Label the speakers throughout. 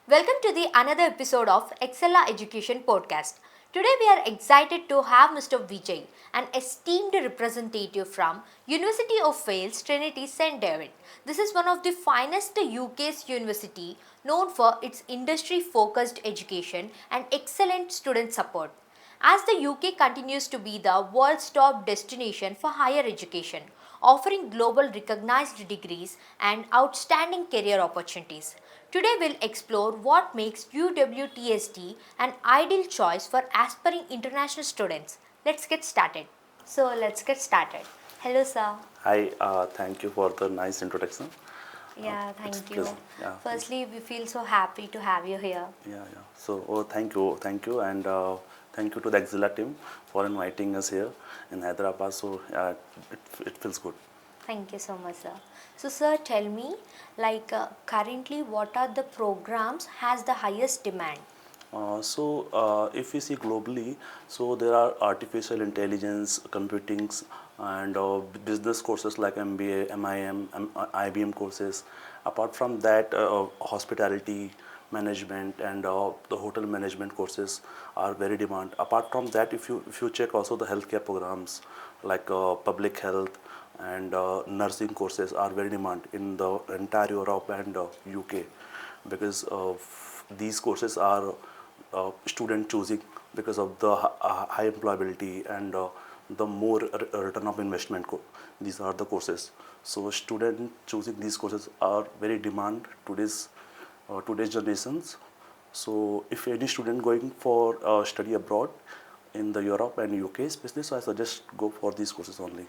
Speaker 1: Welcome to the another episode of Exxeella Education Podcast. Today we are excited to have Mr. Vijay, an esteemed representative from University of Wales Trinity St David. This is one of the finest UK's university known for its industry focused education and excellent student support. As the UK continues to be the world's top destination for higher education, offering global recognized degrees and outstanding career opportunities. Today we'll explore what makes UWTSD an ideal choice for aspiring international students. Let's get started. Hello sir.
Speaker 2: Hi, thank you for the nice introduction.
Speaker 1: Yeah,
Speaker 2: It's
Speaker 1: thank you.
Speaker 2: pleasant. Yeah,
Speaker 1: Firstly, we feel so happy to have you here.
Speaker 2: yeah. So, thank you, and thank you to the Exxeella team for inviting us here in Hyderabad. So, it feels good.
Speaker 1: Thank you so much, sir. So, sir, tell me, currently, what are the programs has the highest demand?
Speaker 2: If we see globally, so there are artificial intelligence, computing, and business courses like MBA, MIM, IBM courses. Apart from that, hospitality management and the hotel management courses are very demand. Apart from that, if you check also the healthcare programs like public health and nursing courses are very demand in the entire Europe and UK, because these courses are student choosing because of the high employability and the more return of investment. These are the courses. So student choosing these courses are very demand today's generations. So if any student going for study abroad in the Europe and UK especially, so I suggest go for these courses only.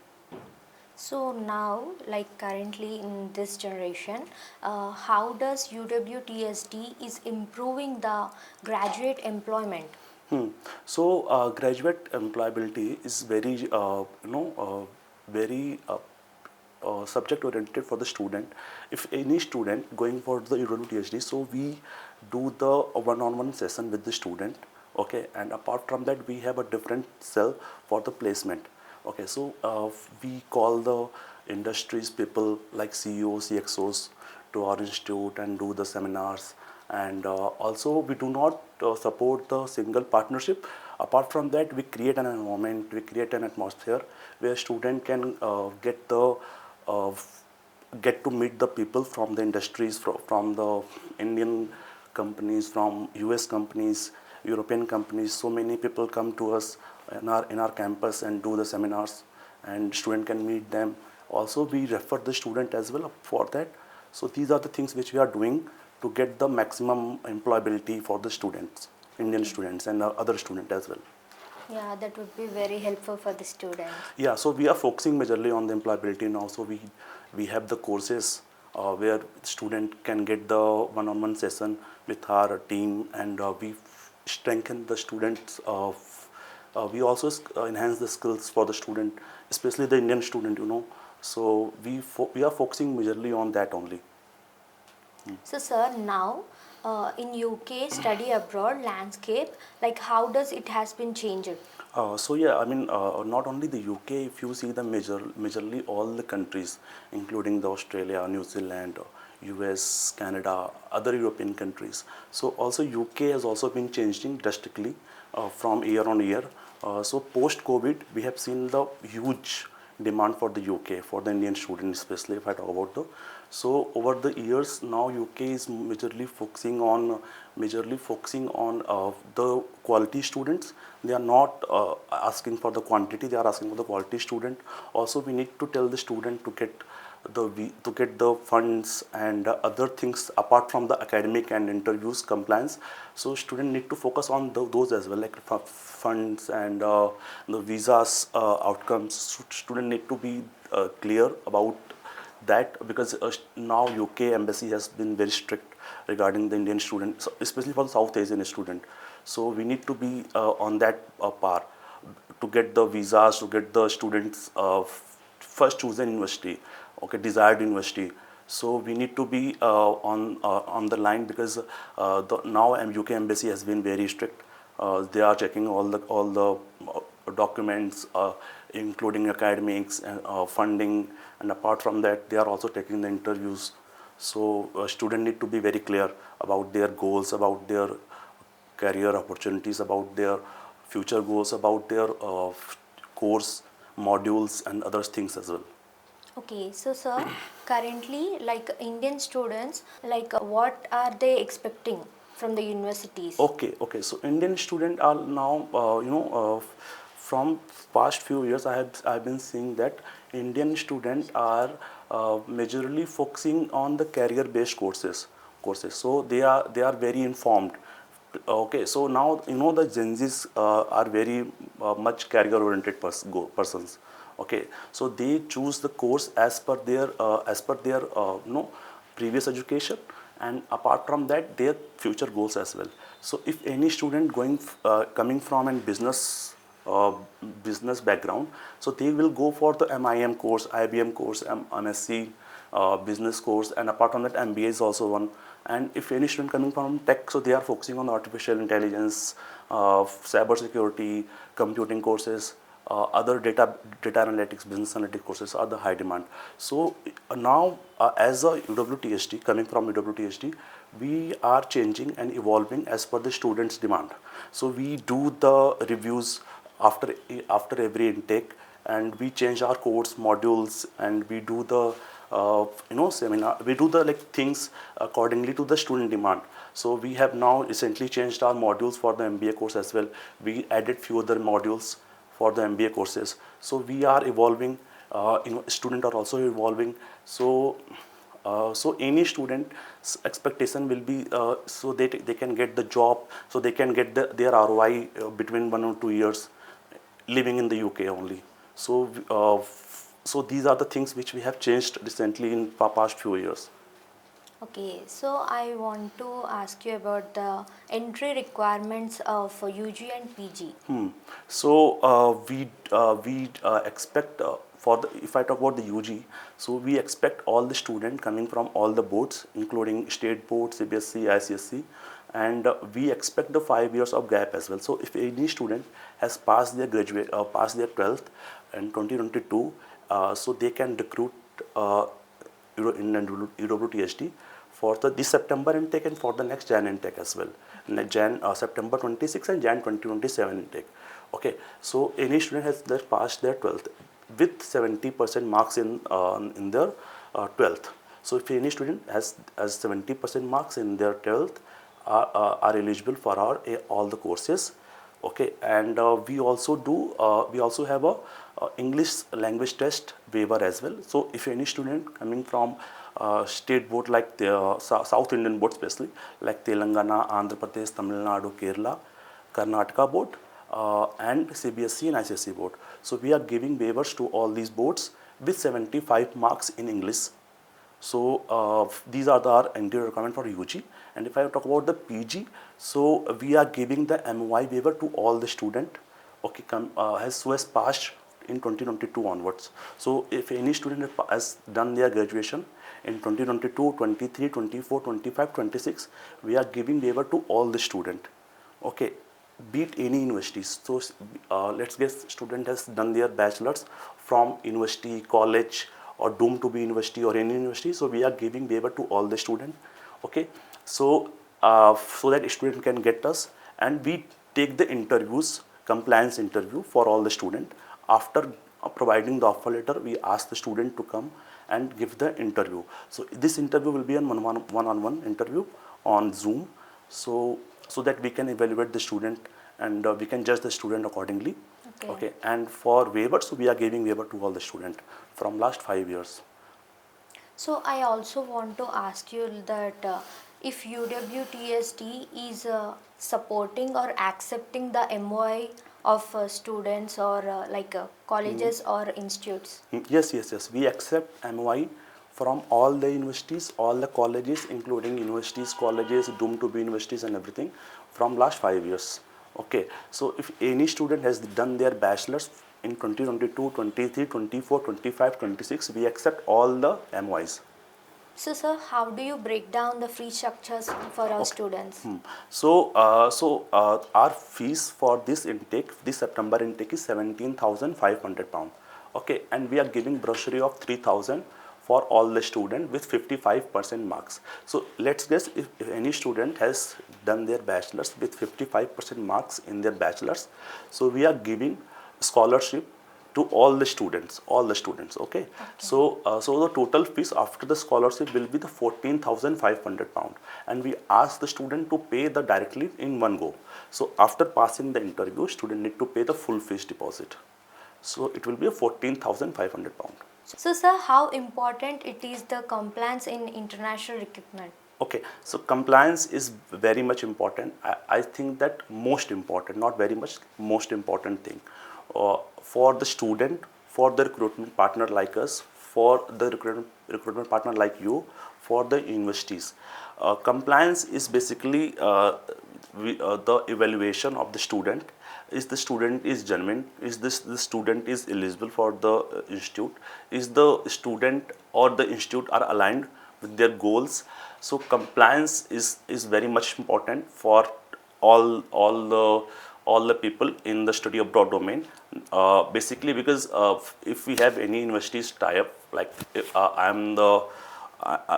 Speaker 1: So now, like currently in this generation, how does UWTSD is improving the graduate employment?
Speaker 2: Graduate employability is very subject oriented for the student. If any student going for the UW PhD, so we do the one-on-one session with the student. Okay, and apart from that, we have a different cell for the placement. Okay, so we call the industries people like CEOs, CXOs to our institute and do the seminars. And also we do not support the single partnership. Apart from that, we create an environment, we create an atmosphere where student can uh, get to meet the people from the industries, from the Indian companies, from US companies, European companies. So many people come to us in our campus and do the seminars, and student can meet them. Also, we refer the student as well for that. So these are the things which we are doing to get the maximum employability for the students, Indian students and other students as well.
Speaker 1: Yeah, that would be very helpful for the student.
Speaker 2: Yeah, so we are focusing majorly on the employability, and also we have the courses where student can get the one-on-one session with our team, and we strengthen the students. We also enhance the skills for the student, especially the Indian student. So we are focusing majorly on that only.
Speaker 1: So, sir, now in UK study abroad landscape, like how does it has been changed?
Speaker 2: I mean, not only the UK. If you see the majorly all the countries, including the Australia, New Zealand, US, Canada, other European countries. So also UK has also been changing drastically from year on year. So post COVID, we have seen the huge demand for the UK for the Indian students, especially if I talk about the. So over the years now, UK is majorly focusing on the quality students. They are not asking for the quantity; they are asking for the quality student. Also, we need to tell the student to get the funds and other things apart from the academic and interviews compliance. So student need to focus on those as well, like funds and the visas outcomes. Student need to be clear about that, because now UK embassy has been very strict regarding the Indian student, especially for the South Asian student. So we need to be on that par to get the visas, to get the students first chosen university, okay, desired university. So we need to be on the line, because now UK embassy has been very strict. They are checking all the documents, including academics and funding, and apart from that, they are also taking the interviews. So student need to be very clear about their goals, about their career opportunities, about their future goals, about their course modules and other things as well.
Speaker 1: Okay, so sir, currently, like Indian students, like what are they expecting from the universities?
Speaker 2: Okay. So Indian students are now, from past few years, I've been seeing that Indian students are majorly focusing on the career-based courses. So they are very informed. Okay, so now the Gen Zs are very much career-oriented persons. Okay, so they choose the course as per their previous education, and apart from that their future goals as well. So if any student coming from a uh, business background, so they will go for the MIM course, IBM course, MSc business course, and apart from that MBA is also one. And if any student coming from tech, so they are focusing on artificial intelligence, cyber security, computing courses, other data analytics, business analytics courses are the high demand. So now, as a UWTHD, coming from UWTHD, we are changing and evolving as per the students' demand. So we do the reviews after every intake, and we change our course modules, and we do the seminar. We do the things accordingly to the student demand. So we have now recently changed our modules for the MBA course as well. We added few other modules for the MBA courses. So we are evolving. Students are also evolving. So any student's expectation will be so they can get the job, so they can get their ROI between 1 or 2 years living in the UK only. So these are the things which we have changed recently in past few years.
Speaker 1: Okay, so I want to ask you about the entry requirements of UG and PG.
Speaker 2: So we expect for the if I talk about the UG, so we expect all the student coming from all the boards, including state board, CBSE, ICSE, and we expect the 5 years of gap as well. So if any student has passed their 12th in 2022, so they can recruit in UWTHD for this September intake and for the next Jan intake as well. September 26 and Jan 2027 intake. Okay, so any student has just passed their 12th with 70% marks in their 12th. So if any student has 70% marks in their 12th, are eligible for all the courses. Okay, and we also have a English language test waiver as well. So if any student coming from state board like the South Indian board, especially like Telangana, Andhra Pradesh, Tamil Nadu, Kerala, Karnataka board, and CBSE and ICSE board. So we are giving waivers to all these boards with 75 marks in English. So these are our entry requirement for UG. And if I talk about the PG, so we are giving the MOI waiver to all the student, okay, who has passed in 2022 onwards. So if any student has done their graduation in 2022, 23, 24, 25, 26, we are giving waiver to all the student. Okay, beat any universities. So let's guess student has done their bachelor's from university, college, or doomed to be university or any university. So we are giving waiver to all the student. Okay, so that student can get us, and we take the interviews, compliance interview for all the student. After providing the offer letter, we ask the student to come and give the interview. So this interview will be a one-on-one interview on Zoom. So that we can evaluate the student, and we can judge the student accordingly. Okay, and for waivers, we are giving waiver to all the student from last 5 years.
Speaker 1: So I also want to ask you that if UWTSD is supporting or accepting the MOI of students or colleges or institutes.
Speaker 2: Yes. We accept MOI from all the universities, all the colleges, including universities, colleges, doomed to be universities, and everything from last 5 years. Okay, so if any student has done their bachelor's in 2022, 23, 24, 25, 26, we accept all the MOIs.
Speaker 1: So sir, how do you break down the fee structures for our
Speaker 2: Okay.
Speaker 1: students?
Speaker 2: Our fees for this intake, this September intake, is £17,500. Okay, and we are giving brochure of 3,000 for all the student with 55% marks. So let's guess if any student has done their bachelor's with 55% marks in their bachelor's, so we are giving scholarship to all the students. Okay. So the total fees after the scholarship will be the 14,500 pound, and we ask the student to pay the directly in one go. So after passing the interview, student need to pay the full fees deposit. So it will be a 14,500 pound.
Speaker 1: So, sir, how important it is the compliance in international recruitment?
Speaker 2: Okay, so compliance is very much important. I think that most important, not very much, most important thing for the student, for the recruitment partner like us, for the recruitment partner like you, for the universities. Compliance is basically the evaluation of the student. Is the student is genuine? Is this the student is eligible for the institute? Is the student or the institute are aligned with their goals? So compliance is very much important for all the people in the study abroad domain. Basically, because if we have any universities tie up, like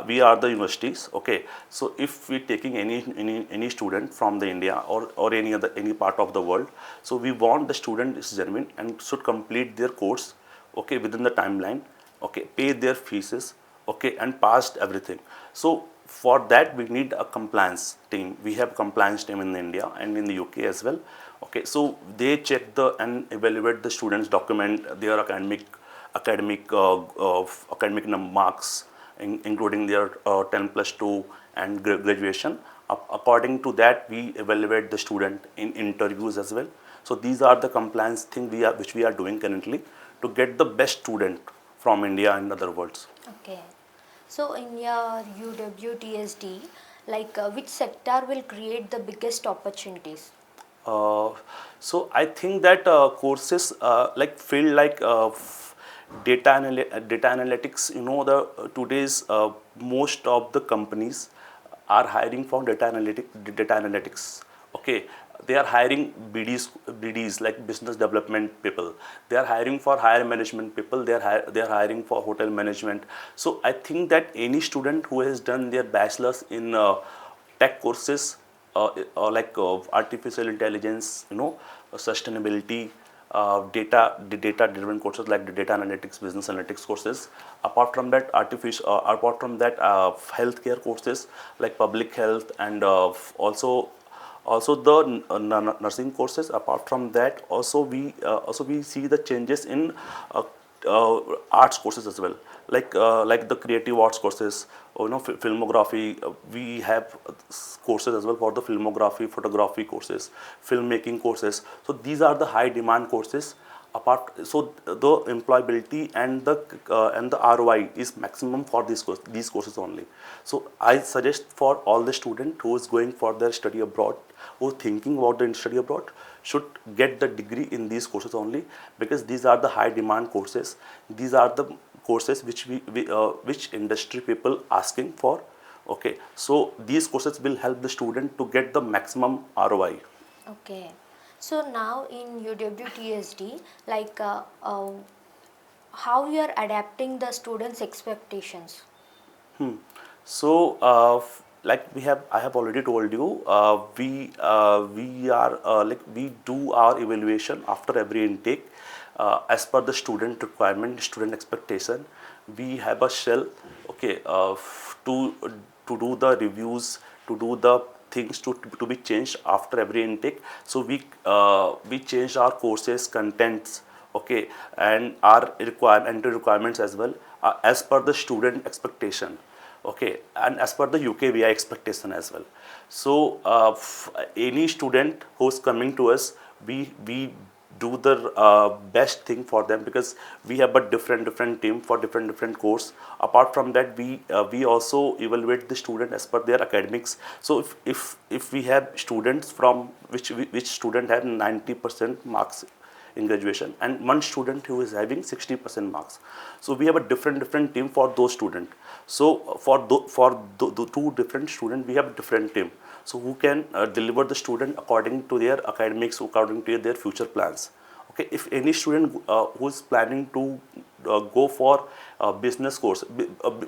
Speaker 2: we are the universities. Okay, so if we taking any student from the India or any part of the world, so we want the student is genuine and should complete their course, okay, within the timeline, okay, pay their fees, okay, and passed everything. So for that we need a compliance team. We have compliance team in India and in the UK as well. Okay, so they check and evaluate the students' document, their academic marks, including their 10+2 and graduation. According to that, we evaluate the student in interviews as well. So these are the compliance thing which we are doing currently to get the best student from India and other worlds.
Speaker 1: Okay. So, in your UWTSD, like which sector will create the biggest opportunities?
Speaker 2: Uh, so I think that courses like field like data analytics, the today's most of the companies are hiring for data analytics. Okay, they are hiring BDs like business development people. They are hiring for higher management people. They are hiring for hotel management. So I think that any student who has done their bachelor's in tech courses, like artificial intelligence, sustainability, the data driven courses like the data analytics, business analytics courses. Apart from that, healthcare courses like public health, and also the nursing courses. Apart from that, also we see the changes in arts courses as well, like the creative arts courses, filmography. We have courses as well for the filmography, photography courses, filmmaking courses. So these are the high demand courses. So the employability and the ROI is maximum for these courses only. So I suggest for all the student who is going for their study abroad, who thinking about the study abroad, should get the degree in these courses only, because these are the high demand courses. These are the courses which industry people asking for. Okay, so these courses will help the student to get the maximum ROI.
Speaker 1: Okay. So now in UWTSD, like how you are adapting the students' expectations?
Speaker 2: So, like I have already told you, we are like we do our evaluation after every intake, as per the student requirement, student expectation. We have a shell, okay, to do the reviews, to do the things to be changed after every intake. So we change our courses contents, okay, and our entry requirements as well, as per the student expectation, okay, and as per the UKVI expectation as well. So any student who's coming to us, we do the best thing for them, because we have a different team for different course. Apart from that, we also evaluate the student as per their academics. So if we have students from which student have 90% marks in graduation, and one student who is having 60% marks, so we have a different team for those students. So for the two different students, we have a different team, so who can deliver the student according to their academics, according to their future plans. Okay, if any student who is planning to go for a business course,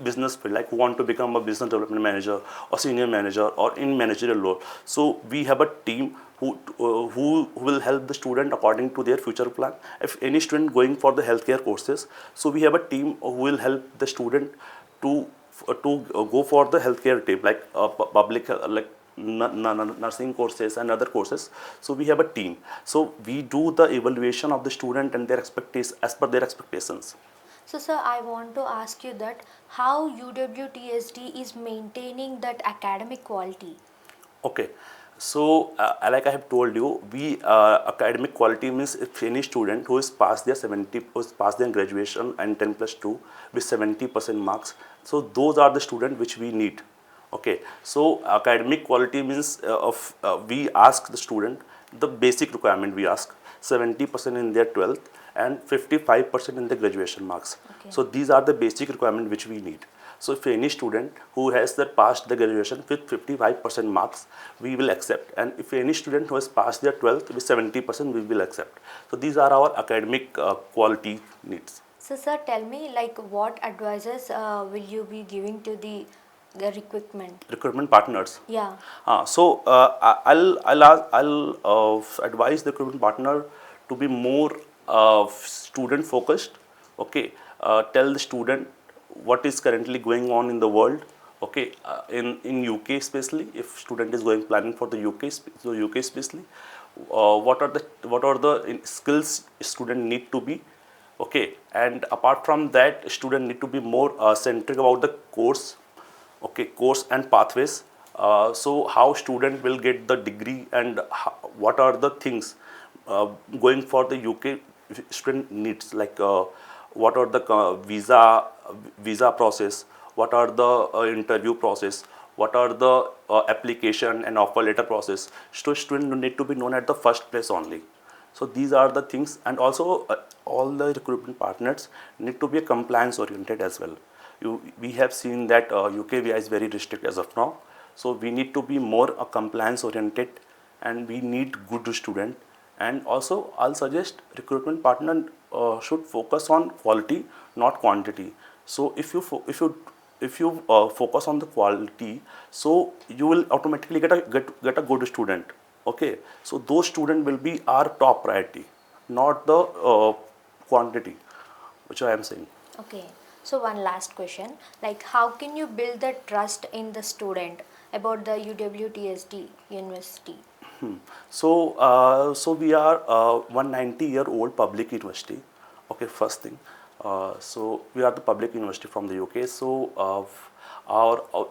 Speaker 2: business field, like who want to become a business development manager or senior manager or in managerial role. So we have a team who will help the student according to their future plan. If any student going for the healthcare courses, so we have a team who will help the student to go for the healthcare team, like public like nursing courses and other courses. So we have a team. So we do the evaluation of the student and their expectations as per their expectations.
Speaker 1: So, sir, I want to ask you that how UWTSD is maintaining that academic quality.
Speaker 2: Okay, so like I have told you, we academic quality means if any student who is past their 70, who is past their graduation and 10 plus 2 with 70% marks, so those are the students which we need. Okay, so academic quality means we ask the student the basic requirement. We ask 70% in their 12th and 55% in the graduation marks.
Speaker 1: Okay.
Speaker 2: So these are the basic requirement which we need. So if any student who has passed the graduation with 55% marks, we will accept. And if any student who has passed their 12th with 70%, we will accept. So these are our academic quality needs.
Speaker 1: So, sir, tell me, like, what advices will you be giving to the recruitment?
Speaker 2: Recruitment partners.
Speaker 1: Yeah.
Speaker 2: I'll advise the recruitment partner to be more student focused. Okay, tell the student what is currently going on in the world. Okay, in UK especially, if student is going planning for the UK especially, what are the skills student need to be. Okay, and apart from that, student need to be more centric about the course. Okay, course and pathways. So how student will get the degree and what are the things going for the UK student needs, like what are the visa process, what are the interview process, what are the application and offer letter process. So student need to be known at the first place only. So these are the things, and also all the recruitment partners need to be compliance oriented as well. We have seen that UKVI is very restricted as of now. So we need to be more compliance oriented, and we need good student. And also I'll suggest recruitment partner should focus on quality, not quantity. So if you focus on the quality, so you will automatically get a good student. Okay, so those student will be our top priority, not the quantity, which I am saying.
Speaker 1: Okay. So, one last question, like, how can you build the trust in the student about the UWTSD university?
Speaker 2: So we are 190-year-old public university. Okay, first thing. So we are the public university from the UK. So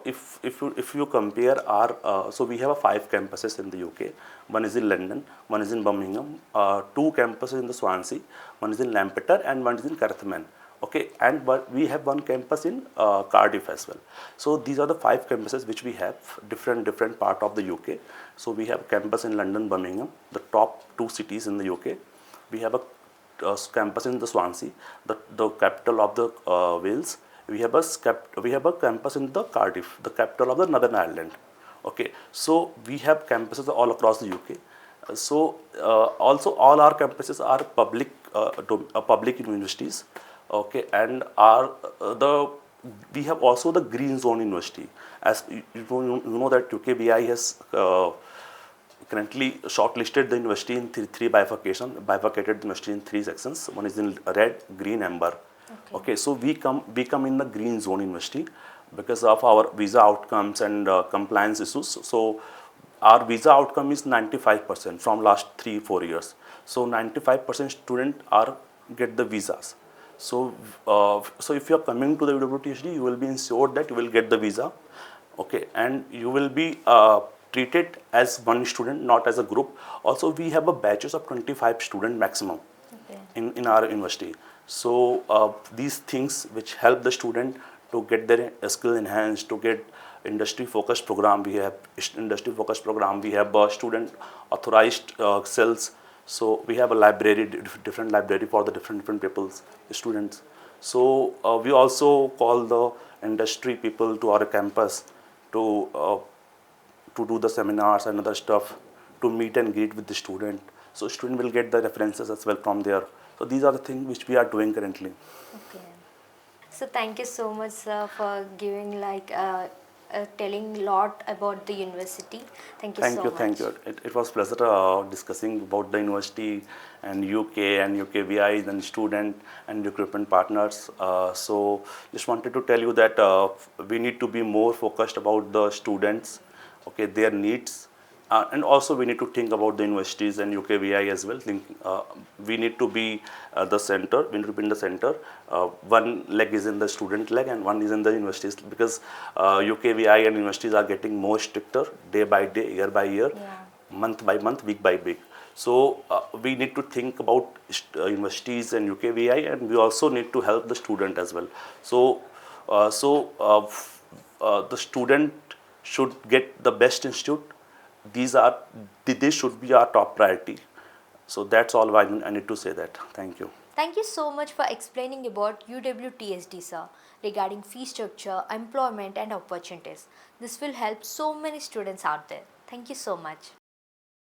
Speaker 2: if you compare our so we have 5 campuses in the UK. One is in London, one is in Birmingham, 2 campuses in the Swansea, one is in Lampeter, and one is in Carthaman. Okay, and we have one campus in Cardiff as well. So these are the 5 campuses which we have, different part of the UK. So we have campus in London, Birmingham, the top 2 cities in the UK. We have a campus in the Swansea, the capital of the Wales. We have a campus in the Cardiff, the capital of the Northern Ireland. Okay, so we have campuses all across the UK. So also all our campuses are public universities. Okay, and we have also the green zone university. As you know that UKBI has currently shortlisted the university in three bifurcated the university in 3 sections. One is in red, green, amber. Okay, so we come in the green zone university because of our visa outcomes and compliance issues. So our visa outcome is 95% from last 3-4 years. So 95% student are get the visas. So so if you are coming to the UWTSD, you will be ensured that you will get the visa. Okay, and you will be treated as one student, not as a group. Also, we have a batches of 25 student maximum.
Speaker 1: Okay.
Speaker 2: In our university. So these things which help the student to get their skill enhanced, to get industry focused program. We have industry focused program. We have student authorized cells. So we have a library, different library for the different people's students. So we also call the industry people to our campus to do the seminars and other stuff, to meet and greet with the student. So student will get the references as well from there. So these are the things which we are doing currently.
Speaker 1: Okay. So thank you so much, sir, for giving telling lot about the university. Thank you
Speaker 2: Thank
Speaker 1: so
Speaker 2: you,
Speaker 1: much.
Speaker 2: thank you. It was pleasure discussing about the university and UK and UKVI and student and recruitment partners. So just wanted to tell you that we need to be more focused about the students, okay, their needs, and also we need to think about the universities and UKVI as well. We need to be the center. We need to be in the center. One leg is in the student leg and one is in the universities, because UKVI and universities are getting more stricter day by day, year by year,
Speaker 1: Yeah.
Speaker 2: month by month, week by week. So we need to think about universities and UKVI, and we also need to help the student as well. So the student should get the best institute. These are This should be our top priority. So that's all I need to say that. Thank you.
Speaker 1: Thank you so much for explaining about UWTSD, sir, regarding fee structure, employment, and opportunities. This will help so many students out there. Thank you so much.